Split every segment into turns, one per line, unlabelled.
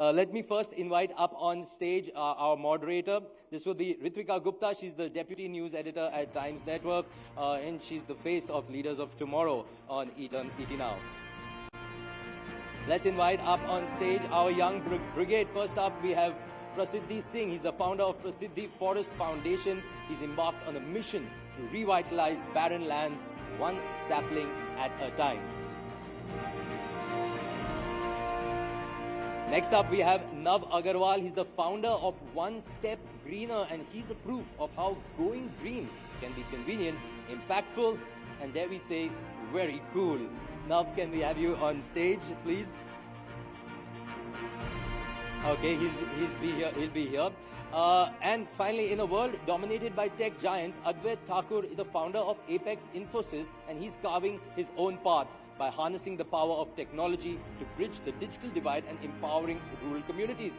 Let me first invite up on stage our moderator. This will be Ritwika Gupta. She's the Deputy News Editor at Times Network, and she's the face of Leaders of Tomorrow on ET Now. Let's invite up on stage our young brigade. First up, we have Prasiddhi Singh. He's the founder of Prasiddhi Forest Foundation. He's embarked on a mission to revitalize barren lands, one sapling at a time. Next up, we have Nav Agarwal. He's the founder of One Step Greener, and he's a proof of how going green can be convenient, impactful, and dare we say, very cool. Nav, can we have you on stage, please? Okay, he'll be here. And finally, in a world dominated by tech giants, Advait Thakur is the founder of Apex Infosys, and he's carving his own path by harnessing the power of technology to bridge the digital divide and empowering rural communities.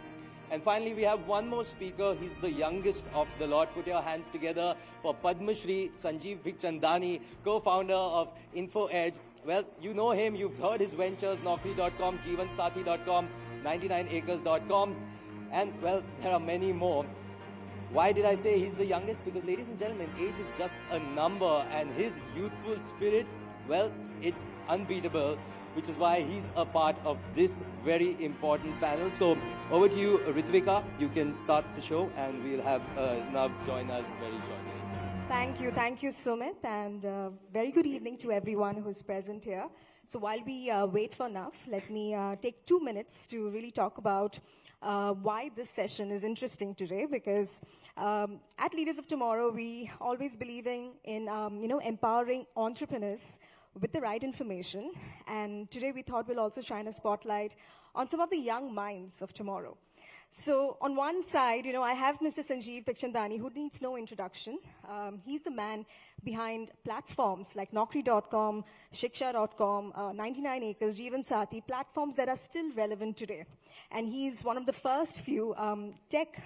And finally, we have one more speaker. He's the youngest of the lot. Put your hands together for Padma Shri Sanjeev Bikhchandani, co-founder of InfoEdge. Well, you know him. You've heard his ventures, Naukri.com, Jeevansathi.com, 99acres.com, and, well, there are many more. Why did I say he's the youngest? Because, ladies and gentlemen, age is just a number, and his youthful spirit, well, it's unbeatable, which is why he's a part of this very important panel. So over to you, Ritwika. You can start the show, and we'll have Nav join us very shortly.
Thank you, Sumit, and very good evening to everyone who's present here. So while we wait for Nav, let me take 2 minutes to really talk about why this session is interesting today, because at Leaders of Tomorrow, we always believing in empowering entrepreneurs with the right information. And today we thought we'll also shine a spotlight on some of the young minds of tomorrow. So on one side, I have Mr. Sanjeev Bikhchandani, who needs no introduction. He's the man behind platforms like Naukri.com, Shiksha.com, 99acres, Jeevansathi, platforms that are still relevant today. And he's one of the first few tech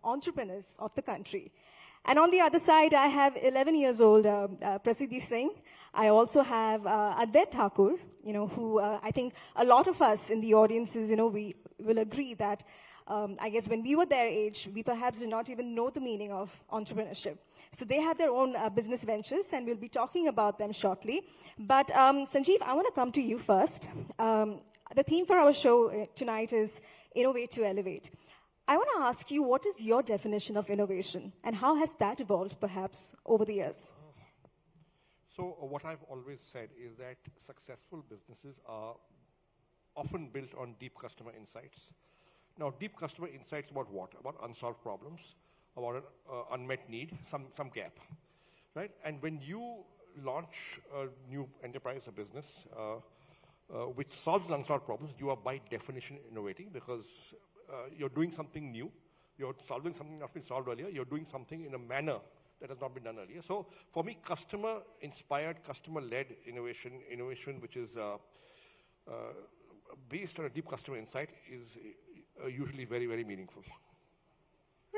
entrepreneurs of the country. And on the other side, I have 11 years old Prasiddhi Singh. I also have Advait Thakur, who I think a lot of us in the audiences, we will agree that I guess when we were their age, we perhaps did not even know the meaning of entrepreneurship. So they have their own business ventures, and we'll be talking about them shortly. But Sanjeev, I want to come to you first. The theme for our show tonight is Innovate to Elevate. I want to ask you, what is your definition of innovation, and how has that evolved, perhaps, over the years?
So what I've always said is that successful businesses are often built on deep customer insights. Now, deep customer insights about what? About unsolved problems, about an unmet need, some gap, right? And when you launch a new enterprise or business which solves unsolved problems, you are by definition innovating, because you're doing something new. You're solving something that's been solved earlier. You're doing something in a manner that has not been done earlier. So for me, customer-inspired, customer-led innovation which is based on a deep customer insight is usually very, very meaningful.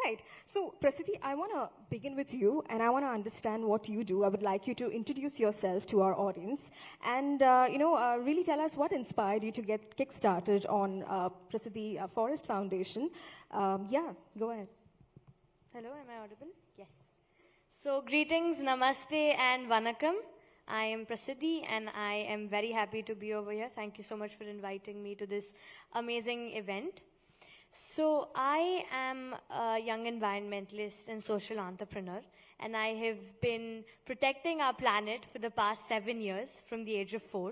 Right. So, Prasiddhi, I want to begin with you, and I want to understand what you do. I would like you to introduce yourself to our audience and, really tell us what inspired you to get kick-started on Prasiddhi Forest Foundation. Yeah, go ahead.
Hello, am I audible? Yes. So, greetings, namaste, and vanakkam. I am Prasiddhi, and I am very happy to be over here. Thank you so much for inviting me to this amazing event. So I am a young environmentalist and social entrepreneur, and I have been protecting our planet for the past 7 years from the age of 4.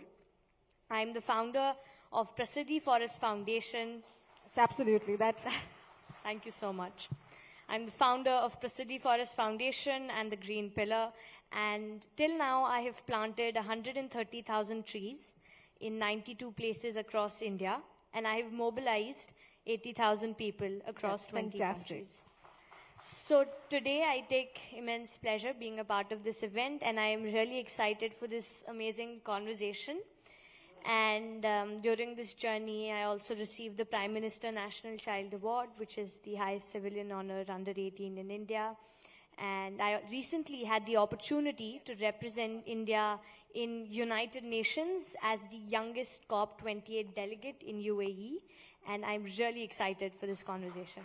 I'm the founder of Prasiddhi Forest Foundation.
Yes, absolutely.
Thank you so much. I'm the founder of Prasiddhi Forest Foundation and the Green Pillar, and till now I have planted 130,000 trees in 92 places across India, and I have mobilized 80,000 people across 20 countries. So today I take immense pleasure being a part of this event, and I am really excited for this amazing conversation. And during this journey, I also received the Prime Minister National Child Award, which is the highest civilian honor under 18 in India. And I recently had the opportunity to represent India in United Nations as the youngest COP28 delegate in UAE. And I'm really excited for this conversation.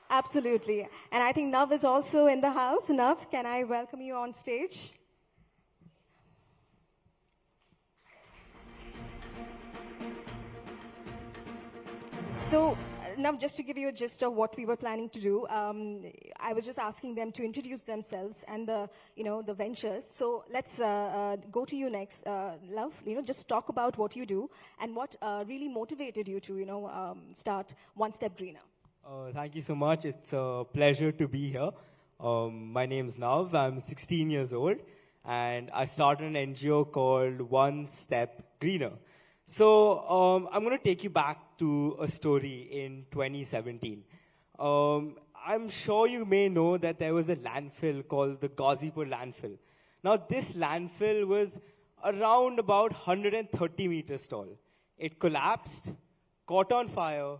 Absolutely. And I think Nav is also in the house. Nav, can I welcome you on stage? So, now, just to give you a gist of what we were planning to do, I was just asking them to introduce themselves and the ventures. So let's go to you next, Love. Just talk about what you do and what really motivated you to, start One Step Greener.
Thank you so much. It's a pleasure to be here. My name is Nav. I'm 16 years old, and I started an NGO called One Step Greener. So I'm going to take you back to a story in 2017. I'm sure you may know that there was a landfill called the Ghazipur landfill. Now, this landfill was around about 130 meters tall. It collapsed, caught on fire,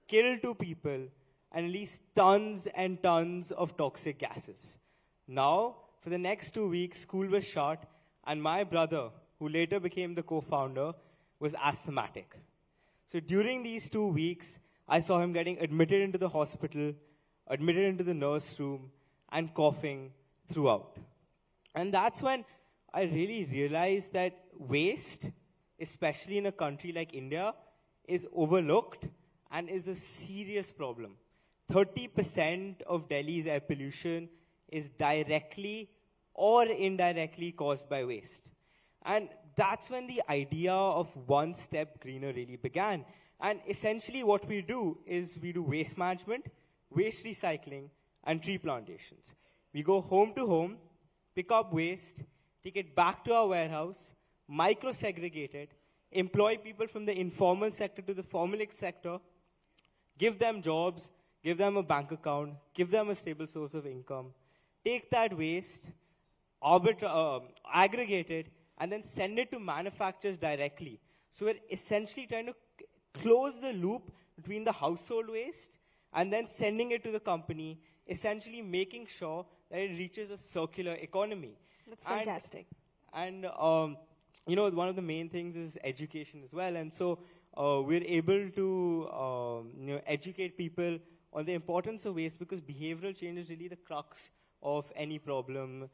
killed 2 people, and released tons and tons of toxic gases. Now, for the next 2 weeks, school was shut, and my brother, who later became the co-founder, was asthmatic. So during these 2 weeks, I saw him getting admitted into the hospital, admitted into the nurse room, and coughing throughout. And that's when I really realized that waste, especially in a country like India, is overlooked and is a serious problem. 30% of Delhi's air pollution is directly or indirectly caused by waste. And that's when the idea of One Step Greener really began. And essentially what we do is we do waste management, waste recycling, and tree plantations. We go home to home, pick up waste, take it back to our warehouse, micro-segregate it, employ people from the informal sector to the formal sector, give them jobs, give them a bank account, give them a stable source of income, take that waste, aggregate it, and then send it to manufacturers directly. So we're essentially trying to close the loop between the household waste and then sending it to the company, essentially making sure that it reaches a circular economy.
That's fantastic.
And one of the main things is education as well. And so we're able to educate people on the importance of waste, because behavioral change is really the crux of any problem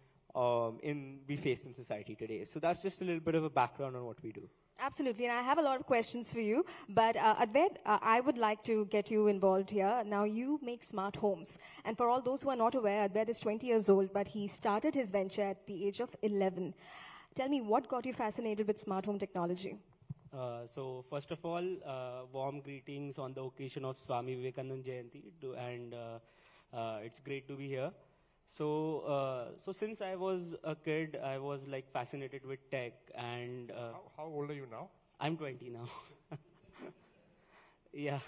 we face in society today. So that's just a little bit of a background on what we do.
Absolutely, and I have a lot of questions for you, but Advait, I would like to get you involved here. Now, you make smart homes, and for all those who are not aware, Advait is 20 years old, but he started his venture at the age of 11. Tell me, what got you fascinated with smart home technology?
So first of all, warm greetings on the occasion of Swami Vivekananda Jayanti, and it's great to be here. So since I was a kid, I was like fascinated with tech, and
how old are you now?
I'm 20 now. Yeah.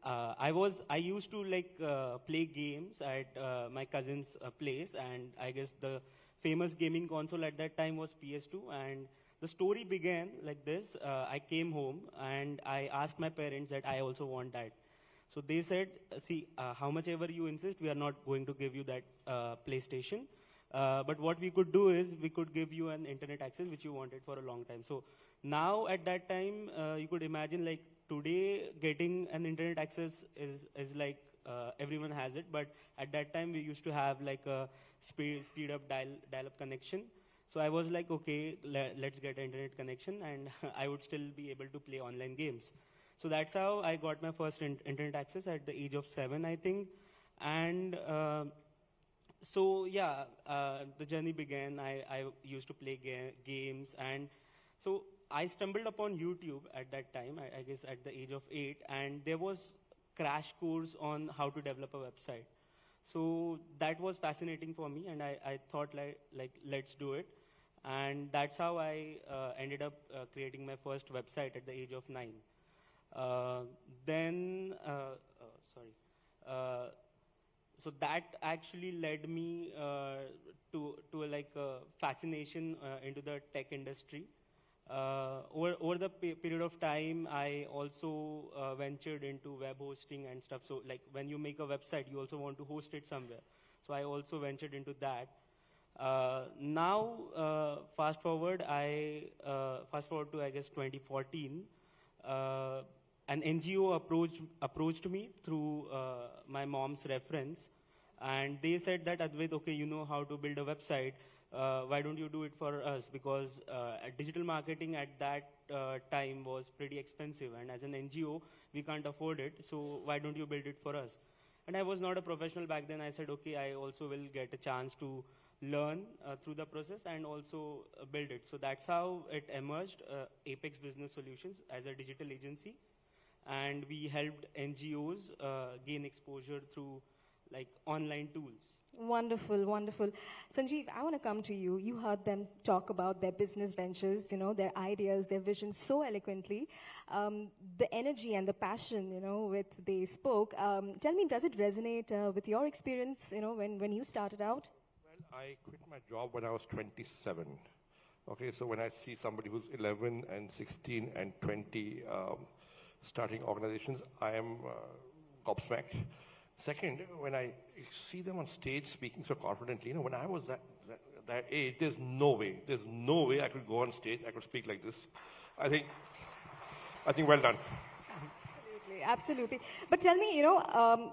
I used to like play games at my cousin's place, and I guess the famous gaming console at that time was PS2. And the story began like this: I came home and I asked my parents that I also want that. So they said, see, how much ever you insist, we are not going to give you that PlayStation. But what we could do is we could give you an internet access which you wanted for a long time. So now at that time, you could imagine like today getting an internet access is like everyone has it. But at that time, we used to have like a speed up dial-up connection. So I was like, okay, let's get an internet connection, and I would still be able to play online games. So that's how I got my first internet access at the age of 7, I think. And the journey began. I used to play games. And so I stumbled upon YouTube at that time, I guess at the age of 8. And there was crash course on how to develop a website. So that was fascinating for me. And I thought like let's do it. And that's how I ended up creating my first website at the age of 9. So that actually led me to like a fascination into the tech industry. Over the period of time, I also ventured into web hosting and stuff. So like when you make a website, you also want to host it somewhere. So I also ventured into that. Now, fast forward to, I guess, 2014. An NGO approached me through my mom's reference, and they said that, Advait, okay, you know how to build a website. Why don't you do it for us? Because digital marketing at that time was pretty expensive, and as an NGO, we can't afford it. So why don't you build it for us? And I was not a professional back then. I said, okay, I also will get a chance to learn through the process and also build it. So that's how it emerged, Apex Business Solutions as a digital agency. And we helped NGOs gain exposure through like online tools.
Wonderful, wonderful. Sanjeev, I want to come to you. You heard them talk about their business ventures, you know, their ideas, their vision so eloquently. The energy and the passion, you know, with they spoke. Tell me, does it resonate with your experience, you know, when you started out?
Well, I quit my job when I was 27. Okay, so when I see somebody who's 11 and 16 and 20 starting organizations, I am gobsmacked. Second, when I see them on stage speaking so confidently, you know, when I was that age, there's no way I could go on stage, I could speak like this. I think well done.
Absolutely, absolutely. But tell me, you know,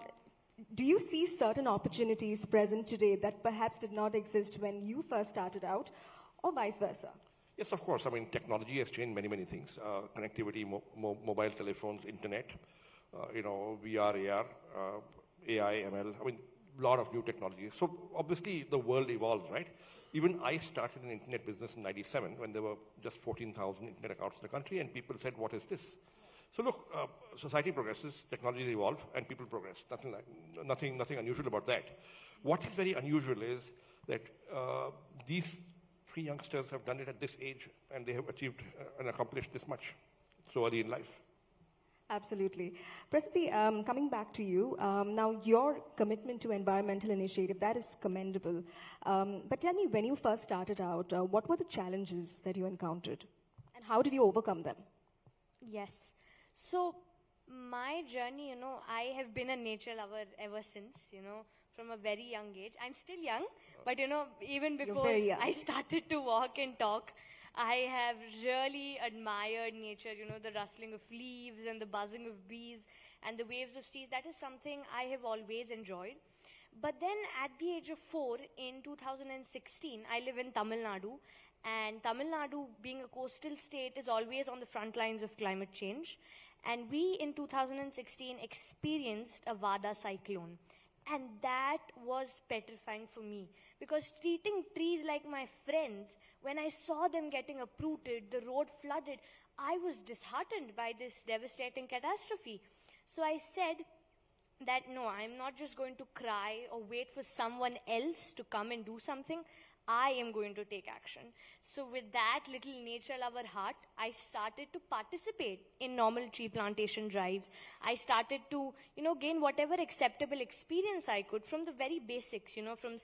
do you see certain opportunities present today that perhaps did not exist when you first started out, or vice versa?
Yes, of course. I mean, technology has changed many things. Connectivity, mobile telephones, internet, you know, VR, AR, AI, ML, I mean, a lot of new technology. So obviously the world evolves, right? Even I started an internet business in 97 when there were just 14,000 internet accounts in the country, and people said, what is this? So look, society progresses, technologies evolve, and people progress. Nothing unusual about that. What is very unusual is that these three youngsters have done it at this age, and they have achieved and accomplished this much so early in life.
Absolutely. Prasiddhi, coming back to you, now your commitment to environmental initiative, that is commendable. But tell me, when you first started out, what were the challenges that you encountered? And how did you overcome them?
Yes. So my journey, you know, I have been a nature lover ever since, you know, from a very young age. I'm still young, but, you know, even before I started to walk and talk, I have really admired nature, you know, the rustling of leaves and the buzzing of bees and the waves of seas. That is something I have always enjoyed. But then at the age of 4, in 2016, I live in Tamil Nadu. And Tamil Nadu, being a coastal state, is always on the front lines of climate change. And we, in 2016, experienced a Vada cyclone. And that was petrifying for me. Because treating trees like my friends, when I saw them getting uprooted, the road flooded, I was disheartened by this devastating catastrophe. So I said that no, I'm not just going to cry or wait for someone else to come and do something. I am going to take action. So with that little nature lover heart, I started to participate in normal tree plantation drives. I started to, you know, gain whatever acceptable experience I could from the very basics, you know, from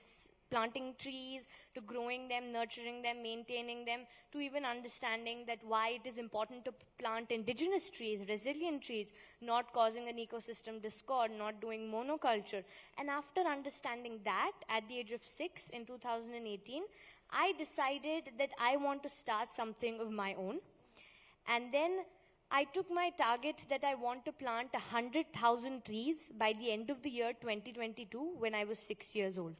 planting trees, to growing them, nurturing them, maintaining them, to even understanding that why it is important to plant indigenous trees, resilient trees, not causing an ecosystem discord, not doing monoculture. And after understanding that, at the age of 6 in 2018, I decided that I want to start something of my own. And then I took my target that I want to plant 100,000 trees by the end of the year 2022 when I was 6 years old.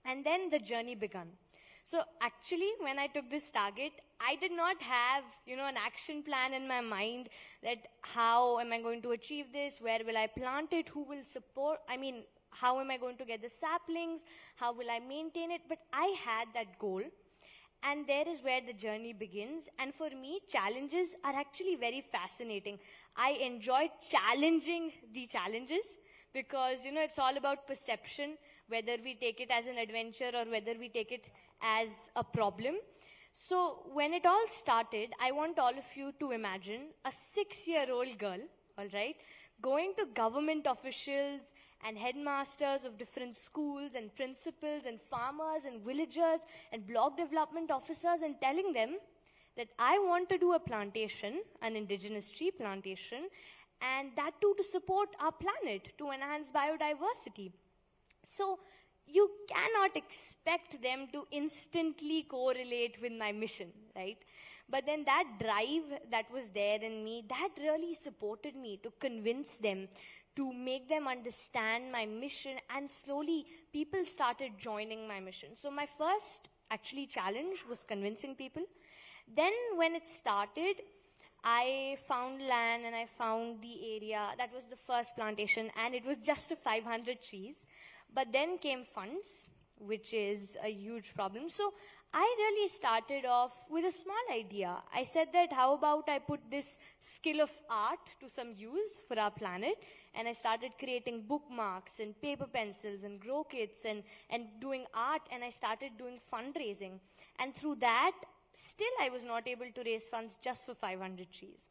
And then the journey began. So actually, when I took this target, I did not have, you know, an action plan in my mind that how am I going to achieve this? Where will I plant it? Who will support? I mean, how am I going to get the saplings? How will I maintain it? But I had that goal. And there is where the journey begins. And for me, challenges are actually very fascinating. I enjoy challenging the challenges because, you know, it's all about perception, whether we take it as an adventure or whether we take it as a problem. So when it all started, I want all of you to imagine a 6-year-old girl, all right, going to government officials and headmasters of different schools and principals and farmers and villagers and block development officers and telling them that I want to do a plantation, an indigenous tree plantation, and that too to support our planet, to enhance biodiversity. So you cannot expect them to instantly correlate with my mission, right? But then that drive that was there in me, that really supported me to convince them, to make them understand my mission, and slowly people started joining my mission. So my first actually challenge was convincing people. Then when it started, I found land and I found the area. That was the first plantation, and it was just 500 trees. But then came funds, which is a huge problem. So I really started off with a small idea. I said that how about I put this skill of art to some use for our planet, and I started creating bookmarks and paper pencils and grow kits and doing art, and I started doing fundraising. And through that, still I was not able to raise funds just for 500 trees.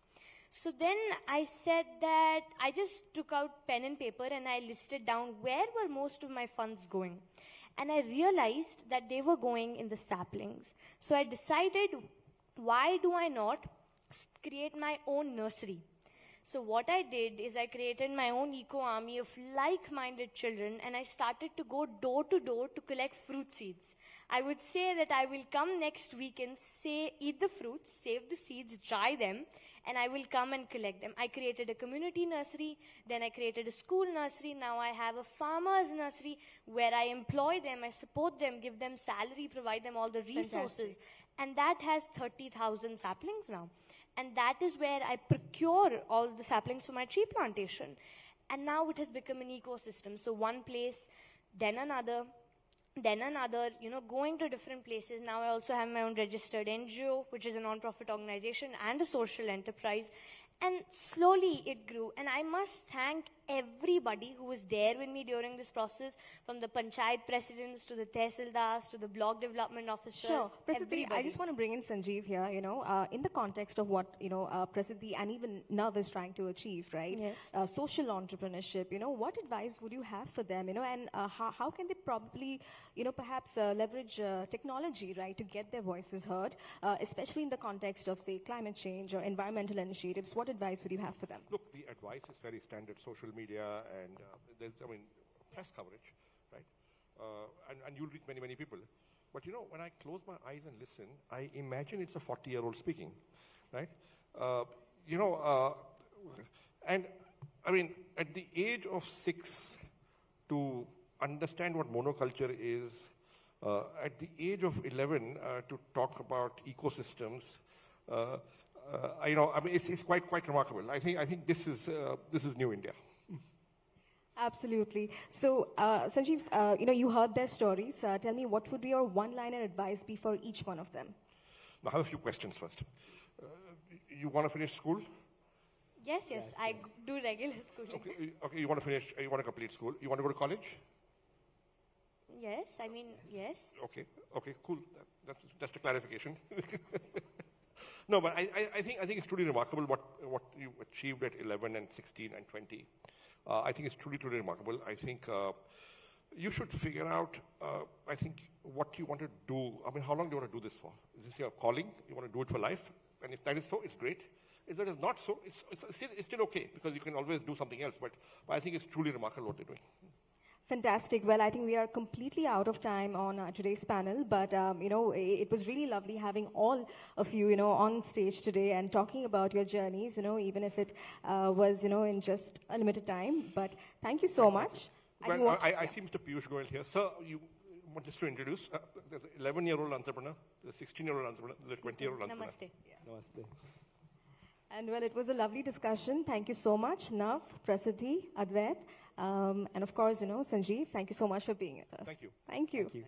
So then I said that I just took out pen and paper and I listed down where were most of my funds going. And I realized that they were going in the saplings. So I decided, why do I not create my own nursery? So what I did is I created my own eco-army of like-minded children, and I started to go door to door to collect fruit seeds. I would say that I will come next week and say, eat the fruits, save the seeds, dry them, and I will come and collect them. I created a community nursery, then I created a school nursery, now I have a farmer's nursery where I employ them, I support them, give them salary, provide them all the resources.
Fantastic.
And that has 30,000 saplings now. And that is where I procure all the saplings for my tree plantation. And now it has become an ecosystem. So one place, then another, going to different places. Now I also have my own registered NGO, which is a non-profit organization and a social enterprise. And slowly it grew. And I must thank everybody who was there with me during this process, from the panchayat presidents to the tehsildars to the block development officers.
Sure. Prasiddhi,
everybody.
I just want to bring in Sanjeev here, in the context of what, Prasiddhi and even Nav is trying to achieve, right?
Yes.
Social entrepreneurship, what advice would you have for them, and how can they probably, perhaps leverage technology, right, to get their voices heard, especially in the context of, say, climate change or environmental initiatives? What advice would you have for them?
Look, the advice is very standard: social media and press coverage, right? And you'll reach many, many people. But when I close my eyes and listen, I imagine it's a 40-year-old speaking, right? And I mean, at the age of 6, to understand what monoculture is, at the age of 11, to talk about ecosystems. It's quite remarkable. I think this is new India.
Absolutely. So, Sanjeev, you heard their stories. Tell me, what would your one-liner advice be for each one of them?
Now, I have a few questions first. You want to finish school?
Yes, I do regular schooling.
Okay. You want to complete school. You want to go to college?
Yes. Yes.
Okay, cool. That's just a clarification. No, but I think it's truly remarkable what you achieved at 11 and 16 and 20. I think it's truly remarkable. I think you should figure out, what you want to do. I mean, how long do you want to do this for? Is this your calling? You want to do it for life? And if that is so, it's great. If that is not so, it's still okay, because you can always do something else. But I think it's truly remarkable what they're doing.
Fantastic. Well, I think we are completely out of time on today's panel, but it was really lovely having all of you, on stage today and talking about your journeys, even if it was, in just a limited time. But thank you so much.
Well, I see Mr. Piyush Goyal here. Sir, you want us to introduce there's an 11-year-old entrepreneur, there's a 16-year-old entrepreneur, there's a 20-year-old entrepreneur.
Namaste.
Yeah. Namaste. And well, it was a lovely discussion. Thank you so much, Nav, Prasiddhi, Advait. And of course, Sanjeev, thank you so much for being with us.
Thank you.
Thank you.
Thank you.